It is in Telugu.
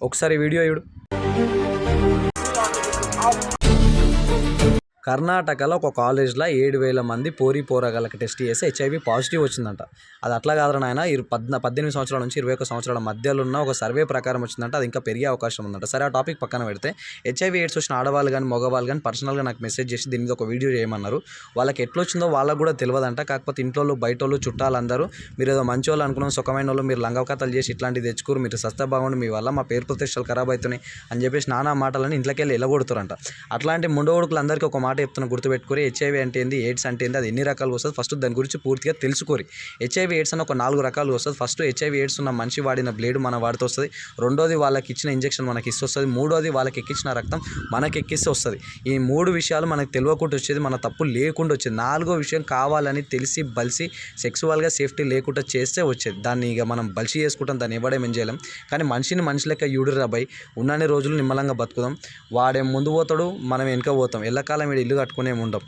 ఒకసారి వీడియో చూడు. కర్ణాటకలో ఒక కాలేజ్లో 7,000 మంది పోరగాళ్ళకి టెస్ట్ చేసి HIV పాజిటివ్ వచ్చిందంట. అది అట్లా కాదురా నాయన, 18 సంవత్సరాల నుంచి 21 సంవత్సరాల మధ్యలో ఉన్న ఒక సర్వే ప్రకారం వచ్చిందంట. అది ఇంకా పెరిగే అవకాశం ఉందంట. సరే, ఆ టాపిక్ పక్కన పెడితే HIV AIDS వచ్చిన ఆడవాళ్ళు కానీ మగవాళ్ళు కానీ పర్సనల్గా నాకు మెసేజ్ చేసి దీని మీద ఒక వీడియో చేయమన్నారు. వాళ్ళకి ఎట్లా వచ్చిందో వాళ్ళకు కూడా తెలియదంట. కాకపోతే ఇంట్లో బయటోళ్ళు చుట్టాలందరూ మీరు ఏదో మంచి వాళ్ళు అనుకున్నాం, సుఖమైన వాళ్ళు, మీరు లంగకథలు చేసి ఇట్లాంటివి తెచ్చుకోరు, మీరు సస్తా బాగుండి, మీ వల్ల మా పేరు ప్రతిష్టలు ఖరాబ్ అవుతున్నాయి అని చెప్పేసి నానా మాటలని ఇంట్లోకి వెళ్ళి ఎలగొడుతారంట. అట్లాంటి ముండోడుకులందరికీ ఒక మాట చెప్తున్నా, గుర్తుపెట్టుకోరి. HIV అంటే ఏంది, ఎయిడ్స్ అంటే ఏంది, అది ఎన్ని రకాలు వస్తుంది ఫస్ట్ దాని గురించి పూర్తిగా తెలుసుకోరి. HIV AIDS అని ఒక 4 రకాలు వస్తుంది. ఫస్ట్ HIV AIDS ఉన్న మనిషి వాడిన బ్లేడ్ మన వాడితో వస్తుంది. రెండోది వాళ్ళకి ఇచ్చిన ఇంజెక్షన్ మనకి ఇస్తే వస్తుంది. మూడోది వాళ్ళకి ఎక్కించిన రక్తం మనకి ఎక్కిస్తే వస్తుంది. ఈ 3 విషయాలు మనకు తెలియకుండా వచ్చేది, మన తప్పు లేకుండా వచ్చేది. 4వ విషయం కావాలని తెలిసి బలిసి సెక్సువల్గా సేఫ్టీ లేకుండా చేస్తే వచ్చేది. దాన్ని ఇక మనం బలిసి చేసుకుంటాం, దాన్ని ఇవ్వడం చేయలేం. కానీ మనిషి లెక్క యూడురా బై, ఉన్నన్ని రోజులు నిమ్మలంగా బతుకుదాం. వాడే ముందు పోతాడు, మనం వెనక పోతాం. ఎల్లకాలం వీడు ఇల్లు కట్టుకునే ఉండం.